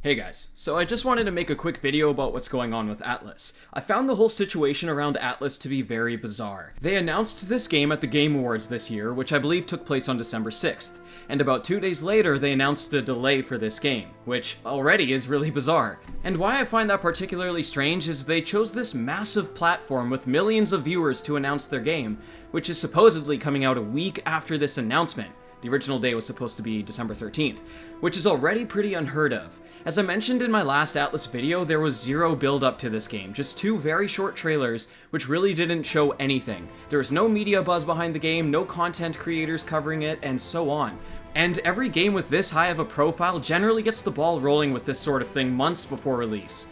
Hey guys, so I just wanted to make a quick video about what's going on with Atlas. I found the whole situation around Atlas to be very bizarre. They announced this game at the Game Awards this year, which I believe took place on December 6th, and about 2 days later they announced a delay for this game, which already is really bizarre. And why I find that particularly strange is they chose this massive platform with millions of viewers to announce their game, which is supposedly coming out a week after this announcement. The original day was supposed to be December 13th, which is already pretty unheard of. As I mentioned in my last Atlas video, there was zero build up to this game, just 2 very short trailers which really didn't show anything. There was no media buzz behind the game, no content creators covering it, and so on. And every game with this high of a profile generally gets the ball rolling with this sort of thing months before release.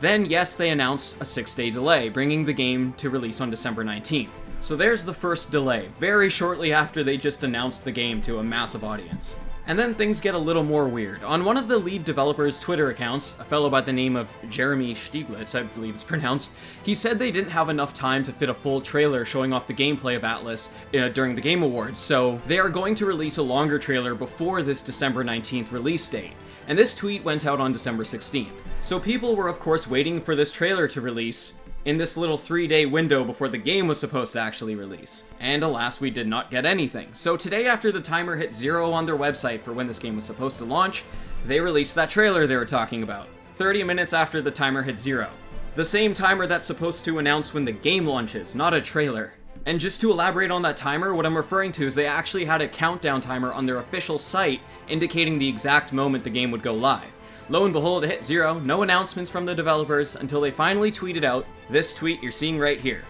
Then, yes, they announced a 6-day delay, bringing the game to release on December 19th. So there's the first delay, very shortly after they just announced the game to a massive audience. And then things get a little more weird. On one of the lead developers' Twitter accounts, a fellow by the name of Jeremy Stieglitz, I believe it's pronounced, he said they didn't have enough time to fit a full trailer showing off the gameplay of Atlas during the Game Awards, so they are going to release a longer trailer before this December 19th release date. And this tweet went out on December 16th. So people were of course waiting for this trailer to release in this little 3-day window before the game was supposed to actually release. And alas, we did not get anything. So today, after the timer hit 0 on their website for when this game was supposed to launch, they released that trailer they were talking about, 30 minutes after the timer hit 0. The same timer that's supposed to announce when the game launches, not a trailer. And just to elaborate on that timer, what I'm referring to is they actually had a countdown timer on their official site indicating the exact moment the game would go live. Lo and behold, it hit 0, no announcements from the developers until they finally tweeted out this tweet you're seeing right here.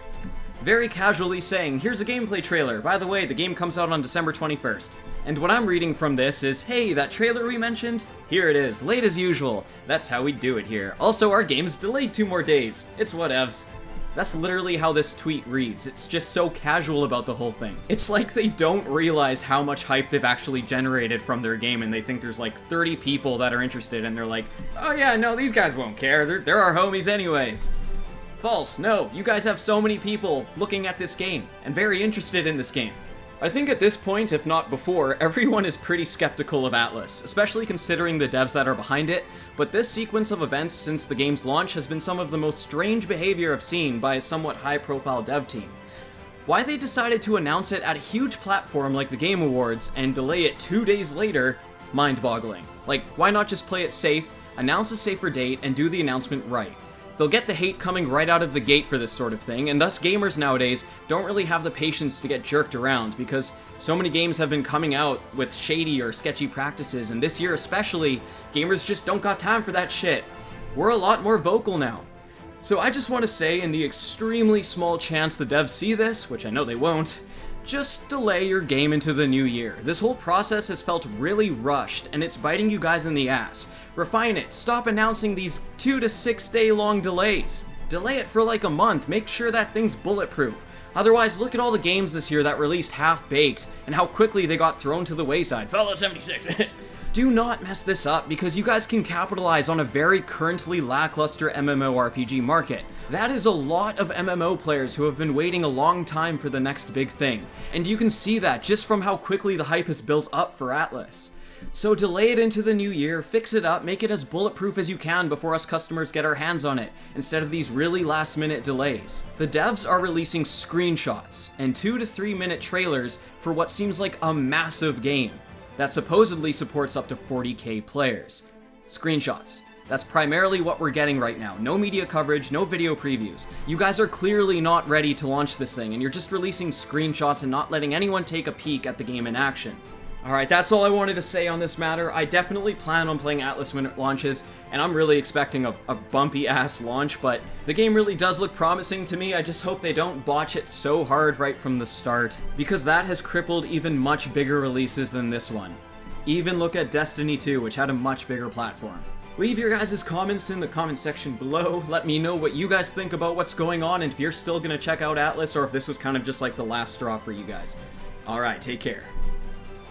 Very casually saying, here's a gameplay trailer, by the way, the game comes out on December 21st. And what I'm reading from this is, hey, that trailer we mentioned? Here it is, late as usual. That's how we do it here. Also, our game's delayed 2 more days. It's whatevs. That's literally how this tweet reads. It's just so casual about the whole thing. It's like they don't realize how much hype they've actually generated from their game and they think there's like 30 people that are interested and they're like, oh yeah, no, these guys won't care. They're our homies anyways. False. No, you guys have so many people looking at this game and very interested in this game. I think at this point, if not before, everyone is pretty skeptical of Atlas, especially considering the devs that are behind it, but this sequence of events since the game's launch has been some of the most strange behavior I've seen by a somewhat high-profile dev team. Why they decided to announce it at a huge platform like the Game Awards and delay it 2 days later, mind-boggling. Like, why not just play it safe, announce a safer date, and do the announcement right? They'll get the hate coming right out of the gate for this sort of thing, and thus gamers nowadays don't really have the patience to get jerked around because so many games have been coming out with shady or sketchy practices, and this year especially, gamers just don't got time for that shit. We're a lot more vocal now. So I just want to say, in the extremely small chance the devs see this, which I know they won't, just delay your game into the new year. This whole process has felt really rushed, and it's biting you guys in the ass. Refine it. Stop announcing these 2 to 6 day long delays. Delay it for like a month. Make sure that thing's bulletproof. Otherwise, look at all the games this year that released half-baked, and how quickly they got thrown to the wayside. Fallout 76! Do not mess this up, because you guys can capitalize on a very currently lackluster MMORPG market. That is a lot of MMO players who have been waiting a long time for the next big thing, and you can see that just from how quickly the hype has built up for Atlas. So delay it into the new year, fix it up, make it as bulletproof as you can before us customers get our hands on it, instead of these really last-minute delays. The devs are releasing screenshots and 2 to 3 minute trailers for what seems like a massive game that supposedly supports up to 40k players. Screenshots. That's primarily what we're getting right now. No media coverage, no video previews. You guys are clearly not ready to launch this thing, and you're just releasing screenshots and not letting anyone take a peek at the game in action. Alright, that's all I wanted to say on this matter. I definitely plan on playing Atlas when it launches, and I'm really expecting a bumpy-ass launch, but the game really does look promising to me. I just hope they don't botch it so hard right from the start, because that has crippled even much bigger releases than this one. Even look at Destiny 2, which had a much bigger platform. Leave your guys' comments in the comment section below. Let me know what you guys think about what's going on, and if you're still gonna check out Atlas, or if this was kind of just like the last straw for you guys. Alright, take care.